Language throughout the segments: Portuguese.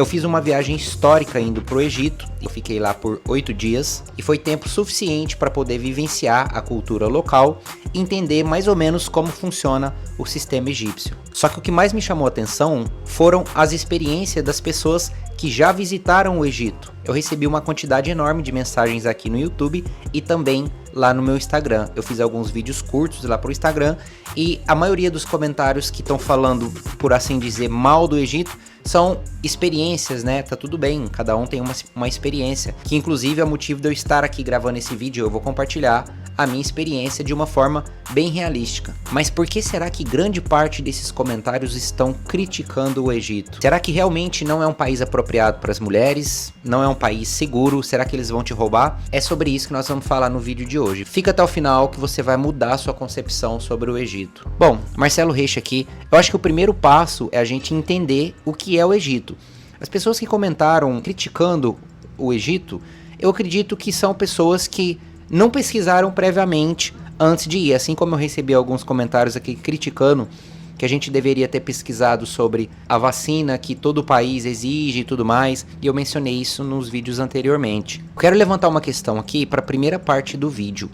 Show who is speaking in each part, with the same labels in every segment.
Speaker 1: Eu fiz uma viagem histórica indo pro Egito e fiquei lá por 8 dias e foi tempo suficiente para poder vivenciar a cultura local e entender mais ou menos como funciona o sistema egípcio. Só que o que mais me chamou a atenção foram as experiências das pessoas que já visitaram o Egito. Eu recebi uma quantidade enorme de mensagens aqui no YouTube e também lá no meu Instagram. Eu fiz alguns vídeos curtos lá pro Instagram e a maioria dos comentários que estão falando, por assim dizer, mal do Egito são experiências, né? Tá tudo bem, cada um tem uma experiência, que inclusive é o motivo de eu estar aqui gravando esse vídeo. Eu vou compartilhar a minha experiência de uma forma bem realística. Mas por que será que grande parte desses comentários estão criticando o Egito? Será que realmente não é um país apropriado para as mulheres? Não é um país seguro? Será que eles vão te roubar? É sobre isso que nós vamos falar no vídeo de hoje. Fica até o final que você vai mudar a sua concepção sobre o Egito. Bom, Marcelo Reich aqui. Eu acho que o primeiro passo é a gente entender o que é o Egito. As pessoas que comentaram criticando o Egito, eu acredito que são pessoas que não pesquisaram previamente antes de ir, assim como eu recebi alguns comentários aqui criticando que a gente deveria ter pesquisado sobre a vacina que todo o país exige e tudo mais, e eu mencionei isso nos vídeos anteriormente. Eu quero levantar uma questão aqui para a primeira parte do vídeo.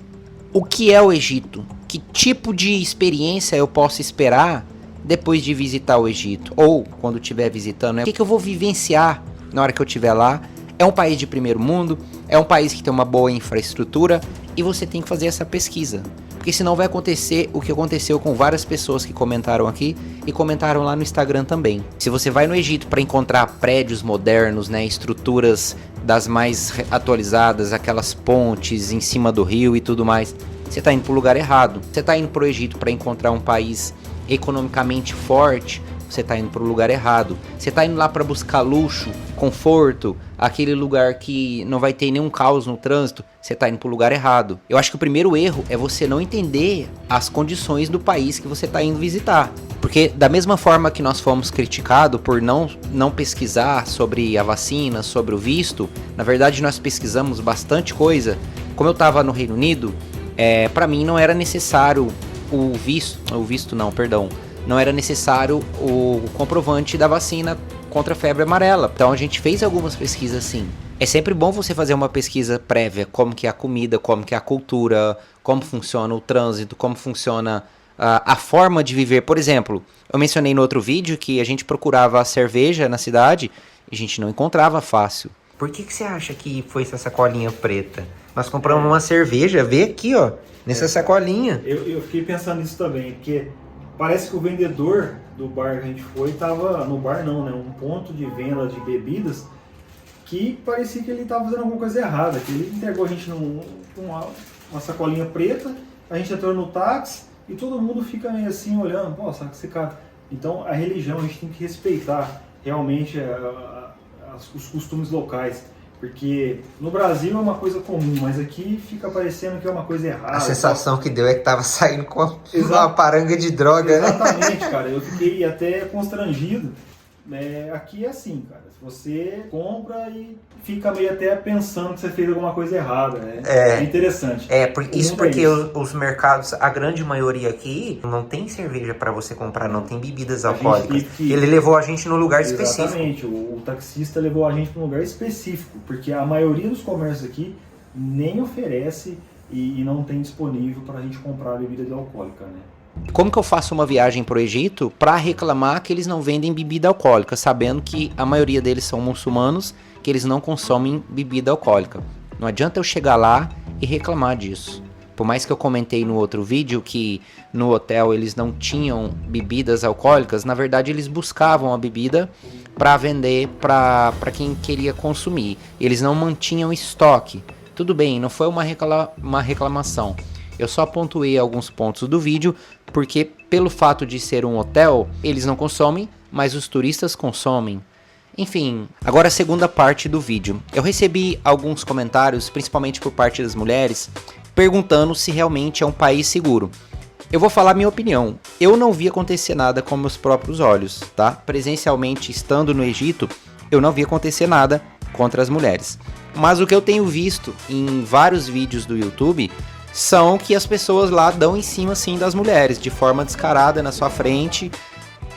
Speaker 1: O que é o Egito? Que tipo de experiência eu posso esperar depois de visitar o Egito? Ou quando estiver visitando, o que eu vou vivenciar na hora que eu estiver lá? É um país de primeiro mundo, é um país que tem uma boa infraestrutura e você tem que fazer essa pesquisa. Porque senão vai acontecer o que aconteceu com várias pessoas que comentaram aqui e comentaram lá no Instagram também. Se você vai no Egito para encontrar prédios modernos, né, estruturas das mais atualizadas, aquelas pontes em cima do rio e tudo mais, você está indo para o lugar errado. Você está indo para o Egito para encontrar um país economicamente forte, você está indo para o lugar errado. Você está indo lá para buscar luxo, conforto, aquele lugar que não vai ter nenhum caos no trânsito, você está indo para o lugar errado. Eu acho que o primeiro erro é você não entender as condições do país que você está indo visitar. Porque da mesma forma que nós fomos criticados por não pesquisar sobre a vacina, sobre o visto, na verdade nós pesquisamos bastante coisa. Como eu estava no Reino Unido, para mim não era necessário não era necessário o comprovante da vacina contra a febre amarela. Então a gente fez algumas pesquisas sim. É sempre bom você fazer uma pesquisa prévia, como que é a comida, como que é a cultura, como funciona o trânsito, como funciona a forma de viver. Por exemplo, eu mencionei no outro vídeo que a gente procurava cerveja na cidade e a gente não encontrava fácil. Por que você acha que foi essa sacolinha preta? Nós compramos uma cerveja, vê aqui ó, nessa sacolinha.
Speaker 2: Eu fiquei pensando nisso também, porque parece que o vendedor do bar que a gente foi estava no bar não, né? Um ponto de venda de bebidas que parecia que ele estava fazendo alguma coisa errada. Que ele entregou a gente uma sacolinha preta, a gente entrou no táxi e todo mundo fica meio assim olhando, pô, sabe que esse cara... Então a religião a gente tem que respeitar realmente os costumes locais. Porque no Brasil é uma coisa comum, mas aqui fica parecendo que é uma coisa errada.
Speaker 1: A sensação que deu é que tava saindo com uma paranga de droga,
Speaker 2: exatamente,
Speaker 1: né?
Speaker 2: Cara. Eu fiquei até constrangido. Aqui é assim, cara. Você compra e fica meio até pensando que você fez alguma coisa errada, né? É interessante.
Speaker 1: Porque os mercados, a grande maioria aqui, não tem cerveja para você comprar, não tem bebidas alcoólicas. Ele levou a gente no lugar específico.
Speaker 2: Exatamente, o taxista levou a gente para um lugar específico, porque a maioria dos comércios aqui nem oferece e não tem disponível para a gente comprar bebida alcoólica, né?
Speaker 1: Como que eu faço uma viagem pro Egito para reclamar que eles não vendem bebida alcoólica, sabendo que a maioria deles são muçulmanos, que eles não consomem bebida alcoólica? Não adianta eu chegar lá e reclamar disso. Por mais que eu comentei no outro vídeo que no hotel eles não tinham bebidas alcoólicas, na verdade eles buscavam a bebida para vender para quem queria consumir. Eles não mantinham estoque. Tudo bem, não foi uma reclamação. Eu só pontuei alguns pontos do vídeo, porque pelo fato de ser um hotel, eles não consomem, mas os turistas consomem. Enfim, agora a segunda parte do vídeo. Eu recebi alguns comentários, principalmente por parte das mulheres, perguntando se realmente é um país seguro. Eu vou falar minha opinião. Eu não vi acontecer nada com meus próprios olhos, tá? Presencialmente, estando no Egito, eu não vi acontecer nada contra as mulheres. Mas o que eu tenho visto em vários vídeos do YouTube são que as pessoas lá dão em cima sim das mulheres, de forma descarada na sua frente.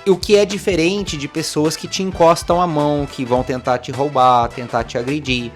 Speaker 1: O que é diferente de pessoas que te encostam a mão, que vão tentar te roubar, tentar te agredir.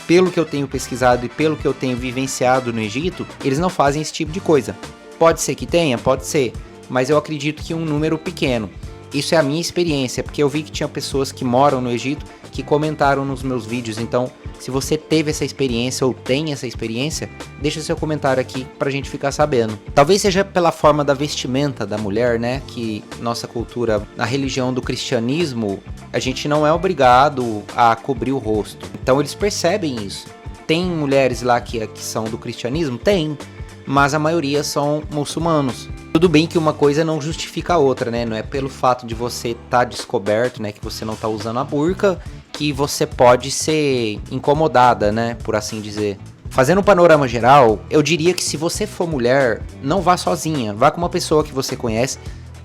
Speaker 1: Pelo que eu tenho pesquisado e pelo que eu tenho vivenciado no Egito, eles não fazem esse tipo de coisa. Pode ser que tenha, pode ser, mas eu acredito que um número pequeno. Isso é a minha experiência, porque eu vi que tinha pessoas que moram no Egito que comentaram nos meus vídeos. Então, se você teve essa experiência ou tem essa experiência, deixa seu comentário aqui pra gente ficar sabendo. Talvez seja pela forma da vestimenta da mulher, né? Que nossa cultura, na religião do cristianismo, a gente não é obrigado a cobrir o rosto. Então eles percebem isso. Tem mulheres lá que são do cristianismo? Tem. Mas a maioria são muçulmanos. Tudo bem que uma coisa não justifica a outra, né? Não é pelo fato de você estar descoberto, né? Que você não está usando a burca, que você pode ser incomodada, né? Por assim dizer. Fazendo um panorama geral, eu diria que se você for mulher, não vá sozinha. Vá com uma pessoa que você conhece,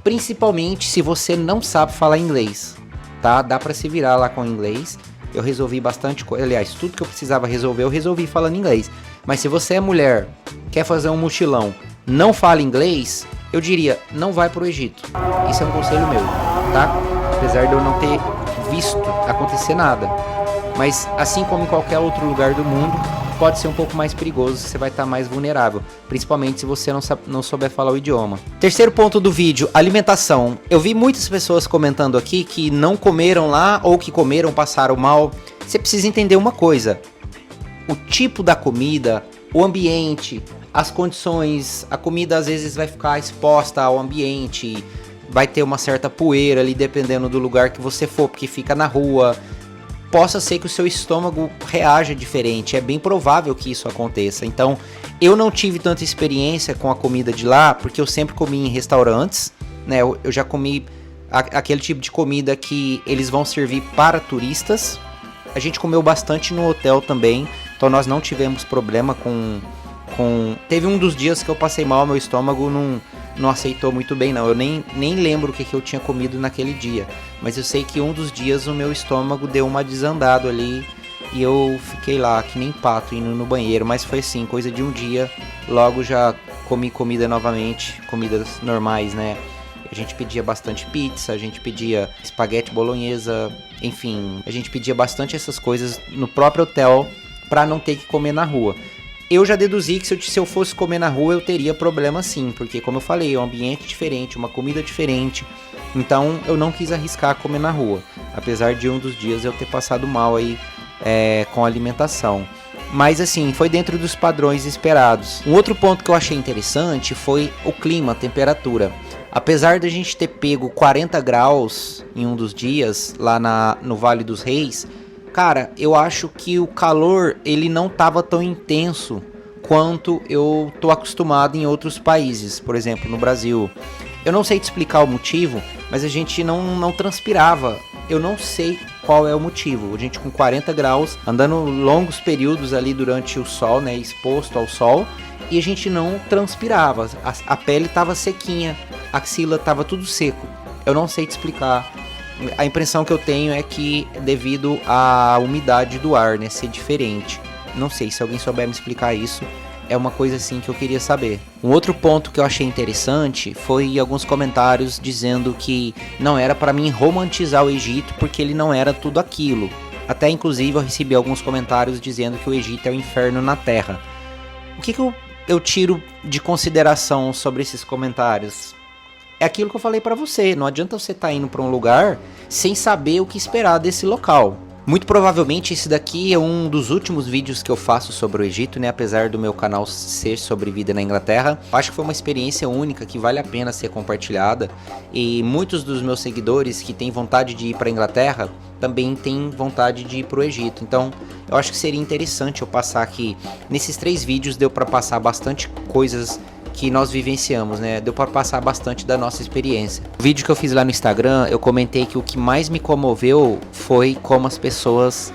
Speaker 1: principalmente se você não sabe falar inglês, tá? Dá pra se virar lá com o inglês. Eu resolvi bastante coisa. Aliás, tudo que eu precisava resolver, eu resolvi falando inglês. Mas se você é mulher, quer fazer um mochilão, não fala inglês, eu diria, não vai pro Egito. Isso é um conselho meu, tá? Apesar de eu não ter visto acontecer nada. Mas assim como em qualquer outro lugar do mundo, pode ser um pouco mais perigoso, você vai estar mais vulnerável. Principalmente se você não souber falar o idioma. Terceiro ponto do vídeo, alimentação. Eu vi muitas pessoas comentando aqui que não comeram lá ou que comeram, passaram mal. Você precisa entender uma coisa. O tipo da comida, o ambiente, as condições, a comida às vezes vai ficar exposta ao ambiente, vai ter uma certa poeira ali dependendo do lugar que você for, porque fica na rua. Possa ser que o seu estômago reaja diferente, é bem provável que isso aconteça. Então, eu não tive tanta experiência com a comida de lá, porque eu sempre comi em restaurantes, né? Eu já comi aquele tipo de comida que eles vão servir para turistas. A gente comeu bastante no hotel também, então nós não tivemos problema com... Teve um dos dias que eu passei mal, meu estômago não aceitou muito bem não. Eu nem lembro o que eu tinha comido naquele dia, mas eu sei que um dos dias o meu estômago deu uma desandado ali e eu fiquei lá que nem pato indo no banheiro, mas foi assim, coisa de um dia. Logo já comi comida novamente, comidas normais, né? A gente pedia bastante pizza, a gente pedia espaguete bolonhesa, enfim, a gente pedia bastante essas coisas no próprio hotel para não ter que comer na rua. Eu já deduzi que se eu fosse comer na rua eu teria problema sim, porque como eu falei, é um ambiente diferente, uma comida diferente, então eu não quis arriscar comer na rua, apesar de um dos dias eu ter passado mal aí com a alimentação. Mas assim, foi dentro dos padrões esperados. Um outro ponto que eu achei interessante foi o clima, a temperatura. Apesar da gente ter pego 40 graus em um dos dias lá no Vale dos Reis, cara, eu acho que o calor ele não estava tão intenso quanto eu tô acostumado em outros países, por exemplo, no Brasil. Eu não sei te explicar o motivo, mas a gente não transpirava. Eu não sei qual é o motivo. A gente com 40 graus, andando longos períodos ali durante o sol, né, exposto ao sol, e a gente não transpirava. A pele estava sequinha, a axila estava tudo seco. Eu não sei te explicar. A impressão que eu tenho é que devido à umidade do ar, né, ser diferente. Não sei, se alguém souber me explicar isso, é uma coisa assim que eu queria saber. Um outro ponto que eu achei interessante foi alguns comentários dizendo que não era para mim romantizar o Egito porque ele não era tudo aquilo. Até inclusive eu recebi alguns comentários dizendo que o Egito é o inferno na Terra. O que eu tiro de consideração sobre esses comentários? É aquilo que eu falei pra você, não adianta você estar indo pra um lugar sem saber o que esperar desse local. Muito provavelmente esse daqui é um dos últimos vídeos que eu faço sobre o Egito, né? Apesar do meu canal ser sobre vida na Inglaterra. Acho que foi uma experiência única que vale a pena ser compartilhada. E muitos dos meus seguidores que têm vontade de ir pra Inglaterra também têm vontade de ir pro Egito. Então eu acho que seria interessante eu passar aqui. Nesses 3 vídeos deu pra passar bastante coisas que nós vivenciamos, né? Deu para passar bastante da nossa experiência. O vídeo que eu fiz lá no Instagram, eu comentei que o que mais me comoveu foi como as pessoas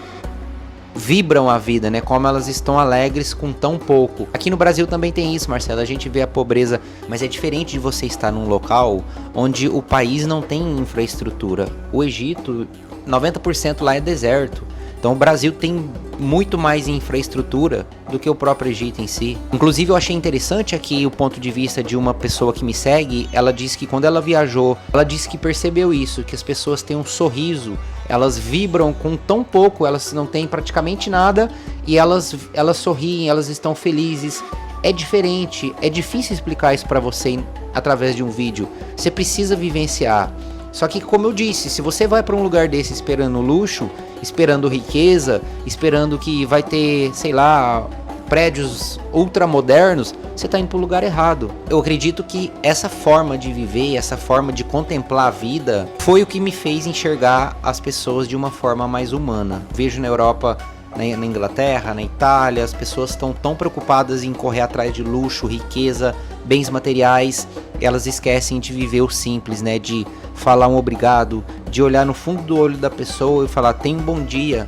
Speaker 1: vibram a vida, né? Como elas estão alegres com tão pouco. Aqui no Brasil também tem isso, Marcelo. A gente vê a pobreza, mas é diferente de você estar num local onde o país não tem infraestrutura. O Egito, 90% lá é deserto. Então o Brasil tem muito mais infraestrutura do que o próprio Egito em si. Inclusive eu achei interessante aqui o ponto de vista de uma pessoa que me segue. Ela disse que quando ela viajou, ela disse que percebeu isso, que as pessoas têm um sorriso, elas vibram com tão pouco, elas não têm praticamente nada e elas sorriem, elas estão felizes. É diferente, é difícil explicar isso para você através de um vídeo. Você precisa vivenciar. Só que, como eu disse, se você vai para um lugar desse esperando luxo, esperando riqueza, esperando que vai ter, sei lá, prédios ultramodernos, você está indo para o lugar errado. Eu acredito que essa forma de viver, essa forma de contemplar a vida, foi o que me fez enxergar as pessoas de uma forma mais humana. Vejo na Europa, na Inglaterra, na Itália, as pessoas estão tão preocupadas em correr atrás de luxo, riqueza, bens materiais, elas esquecem de viver o simples, né? De falar um obrigado, de olhar no fundo do olho da pessoa e falar, tenha um bom dia,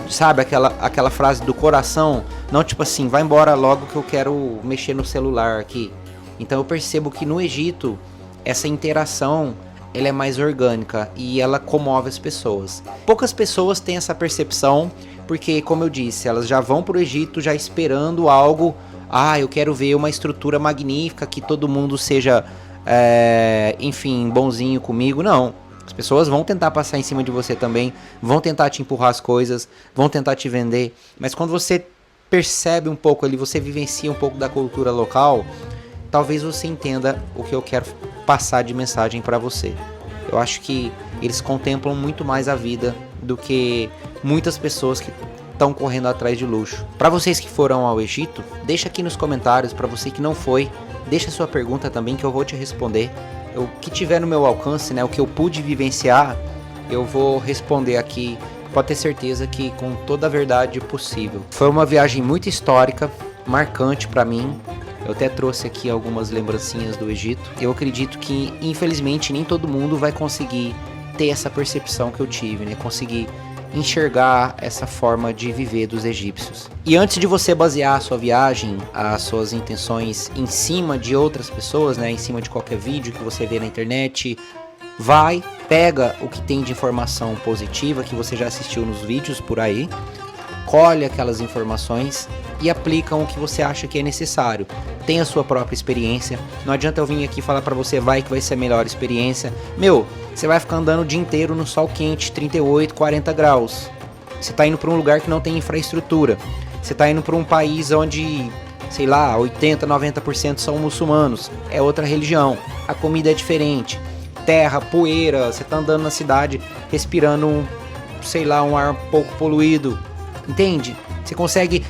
Speaker 1: sabe? Aquela frase do coração, não tipo assim, vai embora logo que eu quero mexer no celular aqui. Então eu percebo que no Egito, essa interação, ela é mais orgânica e ela comove as pessoas. Poucas pessoas têm essa percepção, porque, como eu disse, elas já vão para o Egito já esperando algo. Eu quero ver uma estrutura magnífica, que todo mundo seja, enfim, bonzinho comigo. Não, as pessoas vão tentar passar em cima de você também, vão tentar te empurrar as coisas, vão tentar te vender. Mas quando você percebe um pouco ali, você vivencia um pouco da cultura local, talvez você entenda o que eu quero passar de mensagem para você. Eu acho que eles contemplam muito mais a vida do que muitas pessoas que estão correndo atrás de luxo. Para vocês que foram ao Egito, deixa aqui nos comentários. Para você que não foi, deixa sua pergunta também que eu vou te responder. O que tiver no meu alcance, né, o que eu pude vivenciar, eu vou responder aqui. Pode ter certeza que com toda a verdade possível. Foi uma viagem muito histórica, marcante para mim. Eu até trouxe aqui algumas lembrancinhas do Egito. Eu acredito que, infelizmente, nem todo mundo vai conseguir ter essa percepção que eu tive, né? Conseguir enxergar essa forma de viver dos egípcios. E antes de você basear a sua viagem, as suas intenções em cima de outras pessoas, né, em cima de qualquer vídeo que você vê na internet, vai, pega o que tem de informação positiva que você já assistiu nos vídeos por aí, colhe aquelas informações e aplica o que você acha que é necessário. Tenha a sua própria experiência. Não adianta eu vir aqui falar pra você, vai que vai ser a melhor experiência. Você vai ficar andando o dia inteiro no sol quente, 38, 40 graus. Você tá indo pra um lugar que não tem infraestrutura. Você tá indo pra um país onde, sei lá, 80, 90% são muçulmanos. É outra religião. A comida é diferente. Terra, poeira. Você tá andando na cidade respirando sei lá, um ar um pouco poluído. Entende?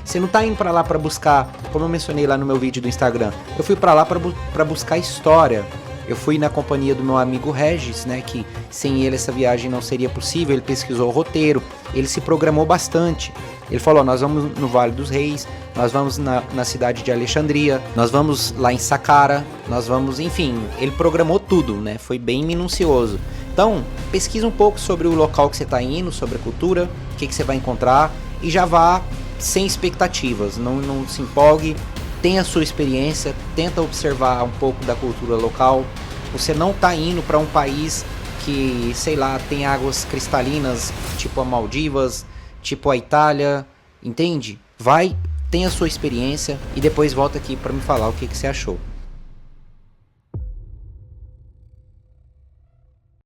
Speaker 1: Você não tá indo pra lá pra buscar, como eu mencionei lá no meu vídeo do Instagram, eu fui pra lá pra buscar história. Eu fui na companhia do meu amigo Regis, né, que sem ele essa viagem não seria possível. Ele pesquisou o roteiro, ele se programou bastante. Ele falou, nós vamos no Vale dos Reis, nós vamos na cidade de Alexandria, nós vamos lá em Saqqara, nós vamos, enfim, ele programou tudo, né, foi bem minucioso. Então, pesquisa um pouco sobre o local que você está indo, sobre a cultura, o que você vai encontrar, e já vá sem expectativas, não se empolgue, tenha a sua experiência, tenta observar um pouco da cultura local. Você não está indo para um país que, sei lá, tem águas cristalinas, tipo a Maldivas, tipo a Itália, entende? Vai, tenha a sua experiência e depois volta aqui para me falar o que você achou.